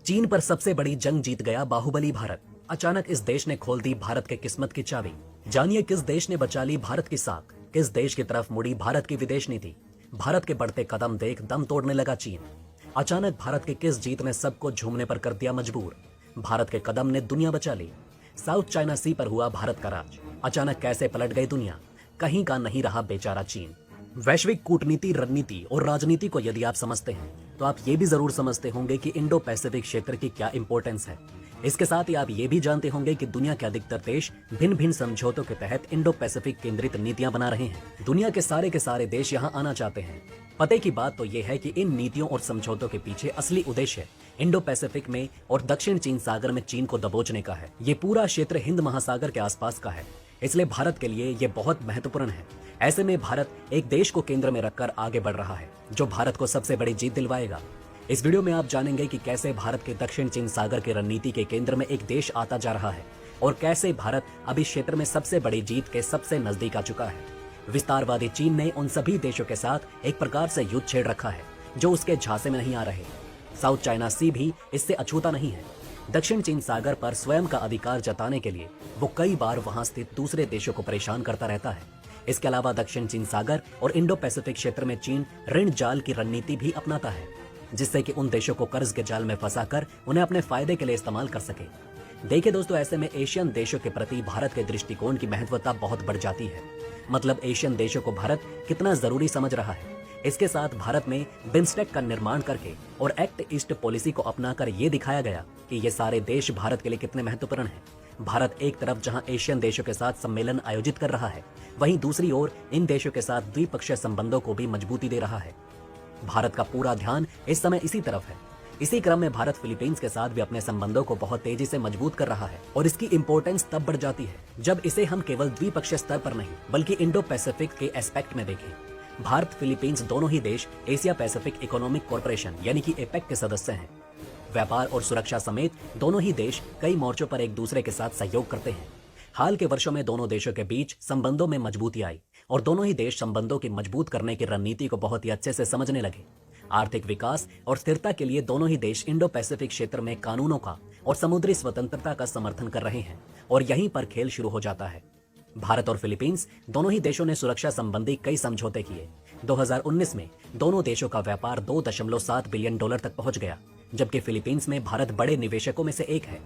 चीन पर सबसे बड़ी जंग जीत गया बाहुबली भारत। अचानक इस देश ने खोल दी भारत के किस्मत की चाबी। जानिए किस देश ने बचा ली भारत की साख, किस देश की तरफ मुड़ी भारत की विदेश नीति। भारत के बढ़ते कदम देख दम तोड़ने लगा चीन। अचानक भारत की किस जीत ने सबको झूमने पर कर दिया मजबूर। भारत के कदम ने दुनिया बचा ली। साउथ चाइना सी पर हुआ भारत का राज। अचानक कैसे पलट गई दुनिया, कहीं का नहीं रहा बेचारा चीन। वैश्विक कूटनीति, रणनीति और राजनीति को यदि आप समझते हैं तो आप ये भी जरूर समझते होंगे कि इंडो पैसिफिक क्षेत्र की क्या इंपॉर्टेंस है। इसके साथ ही आप ये भी जानते होंगे कि दुनिया के अधिकतर देश भिन्न भिन्न समझौतों के तहत इंडो पैसिफिक केंद्रित नीतियां बना रहे हैं। दुनिया के सारे देश यहां आना चाहते हैं। पते की बात तो ये है कि इन नीतियों और समझौतों के पीछे असली उद्देश्य इंडो पैसिफिक में और दक्षिण चीन सागर में चीन को दबोचने का है। ये पूरा क्षेत्र हिंद महासागर के आसपास का है, इसलिए भारत के लिए ये बहुत महत्वपूर्ण है। ऐसे में भारत एक देश को केंद्र में रखकर आगे बढ़ रहा है जो भारत को सबसे बड़ी जीत दिलवाएगा। इस वीडियो में आप जानेंगे कि कैसे भारत के दक्षिण चीन सागर की रणनीति के केंद्र में एक देश आता जा रहा है और कैसे भारत अब इस क्षेत्र में सबसे बड़ी जीत के सबसे नजदीक आ चुका है। विस्तारवादी चीन ने उन सभी देशों के साथ एक प्रकार से युद्ध छेड़ रखा है जो उसके झांसे में नहीं आ रहे। साउथ चाइना सी भी इससे अछूता नहीं है। दक्षिण चीन सागर पर स्वयं का अधिकार जताने के लिए वो कई बार वहां स्थित दूसरे देशों को परेशान करता रहता है। इसके अलावा दक्षिण चीन सागर और इंडो पैसिफिक क्षेत्र में चीन ऋण जाल की रणनीति भी अपनाता है, जिससे कि उन देशों को कर्ज के जाल में फंसाकर उन्हें अपने फायदे के लिए इस्तेमाल कर सके। देखिए दोस्तों, ऐसे में एशियन देशों के प्रति भारत के दृष्टिकोण की महत्वता बहुत बढ़ जाती है। मतलब एशियन देशों को भारत कितना जरूरी समझ रहा है। इसके साथ भारत में बिम्स्टेक का निर्माण करके और एक्ट ईस्ट पॉलिसी को अपनाकर ये दिखाया गया कि ये सारे देश भारत के लिए कितने महत्वपूर्ण हैं। भारत एक तरफ जहां एशियन देशों के साथ सम्मेलन आयोजित कर रहा है, वहीं दूसरी ओर इन देशों के साथ द्विपक्षीय संबंधों को भी मजबूती दे रहा है। भारत का पूरा ध्यान इस समय इसी तरफ है। इसी क्रम में भारत फिलीपींस के साथ भी अपने संबंधों को बहुत तेजी से मजबूत कर रहा है और इसकी इंपॉर्टेंस तब बढ़ जाती है जब इसे हम केवल द्विपक्षीय स्तर पर नहीं बल्कि इंडो पैसिफिक के एस्पेक्ट में देखें। भारत फिलीपींस दोनों ही देश एशिया पैसिफिक इकोनॉमिक कॉरपोरेशन यानी कि एपेक के सदस्य हैं। व्यापार और सुरक्षा समेत दोनों ही देश कई मोर्चों पर एक दूसरे के साथ सहयोग करते हैं। हाल के वर्षों में दोनों देशों के बीच संबंधों में मजबूती आई और दोनों ही देश संबंधों की मजबूत करने की रणनीति को बहुत ही अच्छे से समझने लगे। आर्थिक विकास और स्थिरता के लिए दोनों ही देश इंडो पैसिफिक क्षेत्र में कानूनों का और समुद्री स्वतंत्रता का समर्थन कर रहे हैं और यहीं पर खेल शुरू हो जाता है। भारत और फिलीपींस दोनों ही देशों ने सुरक्षा संबंधी कई समझौते किए। 2019 में दोनों देशों का व्यापार $2.7 बिलियन तक पहुंच गया, जबकि फिलीपींस में भारत बड़े निवेशकों में से एक है।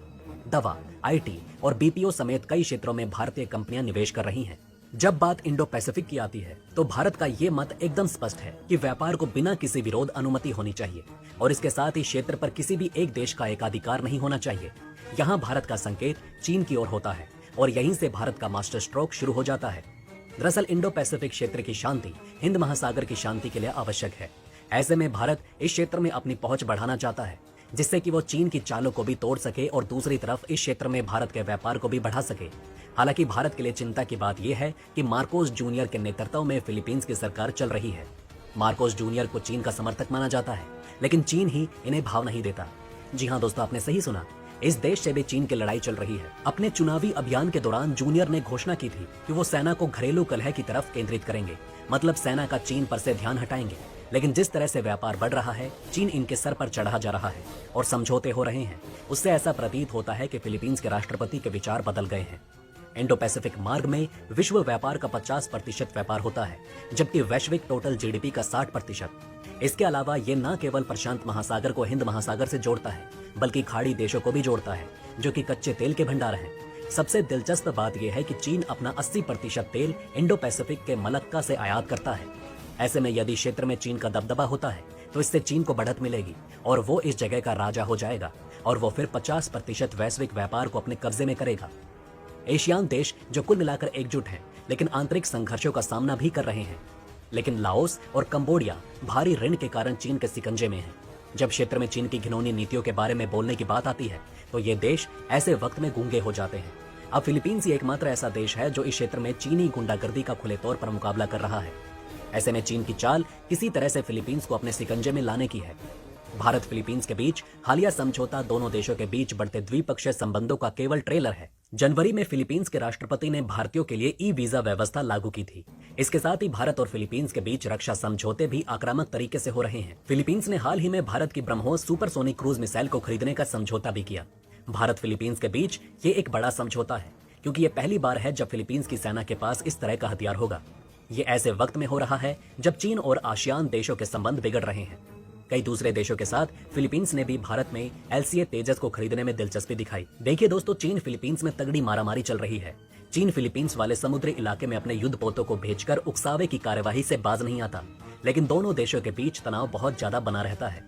दवा, आईटी और बीपीओ समेत कई क्षेत्रों में भारतीय कंपनियां निवेश कर रही हैं। जब बात इंडो पैसिफिक की आती है तो भारत का ये मत एकदम स्पष्ट है कि व्यापार को बिना किसी विरोध अनुमति होनी चाहिए और इसके साथ ही क्षेत्र पर किसी भी एक देश का एकाधिकार नहीं होना चाहिए। यहाँ भारत का संकेत चीन की ओर होता है और यहीं से भारत का मास्टर स्ट्रोक शुरू हो जाता है। दरअसल इंडो पैसिफिक क्षेत्र की शांति हिंद महासागर की शांति के लिए आवश्यक है। ऐसे में भारत इस क्षेत्र में अपनी पहुंच बढ़ाना चाहता है, जिससे कि वो चीन की चालों को भी तोड़ सके और दूसरी तरफ इस क्षेत्र में भारत के व्यापार को भी बढ़ा सके। हालांकि भारत के लिए चिंता की बात यह है कि मार्कोस जूनियर के नेतृत्व में फिलीपींस की सरकार चल रही है। मार्कोस जूनियर को चीन का समर्थक माना जाता है, लेकिन चीन ही इन्हें भाव नहीं देता। जी हाँ दोस्तों, आपने सही सुना, इस देश से भी चीन की लड़ाई चल रही है। अपने चुनावी अभियान के दौरान जूनियर ने घोषणा की थी कि वो सेना को घरेलू कलह की तरफ केंद्रित करेंगे, मतलब सेना का चीन पर से ध्यान हटाएंगे। लेकिन जिस तरह से व्यापार बढ़ रहा है, चीन इनके सर पर चढ़ा जा रहा है और समझौते हो रहे हैं, उससे ऐसा प्रतीत होता है कि फिलीपींस के राष्ट्रपति के विचार बदल गए हैं। इंडो पैसिफिक मार्ग में विश्व व्यापार का 50% व्यापार होता है, जबकि वैश्विक टोटल जीडीपी का 60%। इसके अलावा ये न केवल प्रशांत महासागर को हिंद महासागर से जोड़ता है, बल्कि खाड़ी देशों को भी जोड़ता है जो कि कच्चे तेल के भंडार हैं। सबसे दिलचस्प बात यह है कि चीन अपना 80% तेल इंडो पैसिफिक के मलक्का से आयात करता है। ऐसे में यदि क्षेत्र में चीन का दबदबा होता है तो इससे चीन को बढ़त मिलेगी और वो इस जगह का राजा हो जाएगा और वो फिर 50% वैश्विक व्यापार को अपने कब्जे में करेगा। एशियान देश जो कुल मिलाकर एकजुट हैं, लेकिन आंतरिक संघर्षों का सामना भी कर रहे हैं। लेकिन लाओस और कंबोडिया भारी ऋण के कारण चीन के शिकंजे में हैं। जब क्षेत्र में चीन की घिनौनी नीतियों के बारे में बोलने की बात आती है तो ये देश ऐसे वक्त में गूंगे हो जाते हैं। अब फिलीपींस ही एकमात्र ऐसा देश है जो इस क्षेत्र में चीनी गुंडागर्दी का खुले तौर पर मुकाबला कर रहा है। ऐसे में चीन की चाल किसी तरह से फिलीपींस को अपने शिकंजे में लाने की है। भारत फिलीपींस के बीच हालिया समझौता दोनों देशों के बीच बढ़ते द्विपक्षीय संबंधों का केवल ट्रेलर है जनवरी में फिलीपींस के राष्ट्रपति ने भारतीयों के लिए ई वीजा व्यवस्था लागू की थी। इसके साथ ही भारत और फिलीपींस के बीच रक्षा समझौते भी आक्रामक तरीके से हो रहे हैं। फिलीपींस ने हाल ही में भारत की ब्रह्मोस सुपरसोनिक क्रूज मिसाइल को खरीदने का समझौता भी किया। भारत फिलीपींस के बीच ये एक बड़ा समझौता है, क्योंकि ये पहली बार है जब फिलीपींस की सेना के पास इस तरह का हथियार होगा। ये ऐसे वक्त में हो रहा है जब चीन और आसियान देशों के संबंध बिगड़ रहे हैं। कई दूसरे देशों के साथ फिलीपींस ने भी भारत में LCA तेजस को खरीदने में दिलचस्पी दिखाई। देखिए दोस्तों, चीन फिलीपींस में तगड़ी मारामारी चल रही है। चीन फिलीपींस वाले समुद्री इलाके में अपने युद्ध पोतों को भेजकर उकसावे की कार्यवाही से बाज नहीं आता, लेकिन दोनों देशों के बीच तनाव बहुत ज्यादा बना रहता है।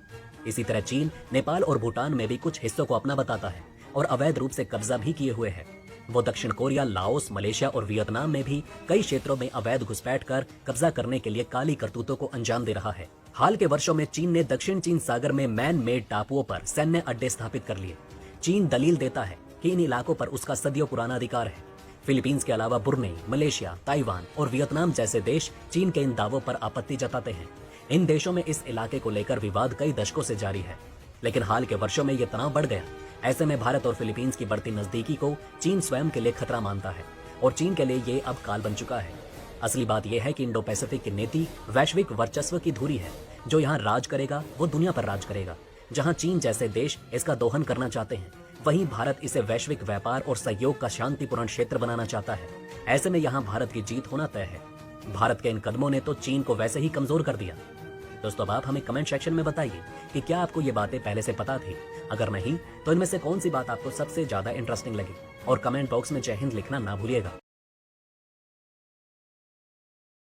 इसी तरह चीन नेपाल और भूटान में भी कुछ हिस्सों को अपना बताता है और अवैध रूप से कब्जा भी किए हुए है। वो दक्षिण कोरिया, लाओस, मलेशिया और वियतनाम में भी कई क्षेत्रों में अवैध घुसपैठ कर कब्जा करने के लिए काली करतूतों को अंजाम दे रहा है। हाल के वर्षों में चीन ने दक्षिण चीन सागर में मैन मेड टापुओं पर सैन्य अड्डे स्थापित कर लिए। चीन दलील देता है कि इन इलाकों पर उसका सदियों पुराना अधिकार है। फिलीपींस के अलावा बुर्नेई, मलेशिया, ताइवान और वियतनाम जैसे देश चीन के इन दावों पर आपत्ति जताते हैं। इन देशों में इस इलाके को लेकर विवाद कई दशकों से जारी है, लेकिन हाल के वर्षों में ये तनाव बढ़ गया। ऐसे में भारत और फिलीपींस की बढ़ती नजदीकी को चीन स्वयं के लिए खतरा मानता है और चीन के लिए ये अब काल बन चुका है। असली बात यह है कि इंडो पैसिफिक की नीति वैश्विक वर्चस्व की धुरी है। जो यहाँ राज करेगा वो दुनिया पर राज करेगा। जहाँ चीन जैसे देश इसका दोहन करना चाहते हैं, वहीं भारत इसे वैश्विक व्यापार और सहयोग का शांतिपूर्ण क्षेत्र बनाना चाहता है। ऐसे में यहाँ भारत की जीत होना तय है। भारत के इन कदमों ने तो चीन को वैसे ही कमजोर कर दिया। दोस्तों, अब आप हमें कमेंट सेक्शन में बताइए कि क्या आपको ये बातें पहले से पता थी। अगर नहीं तो इनमें से कौन सी बात आपको सबसे ज्यादा इंटरेस्टिंग लगी, और कमेंट बॉक्स में जय हिंद लिखना ना भूलिएगा।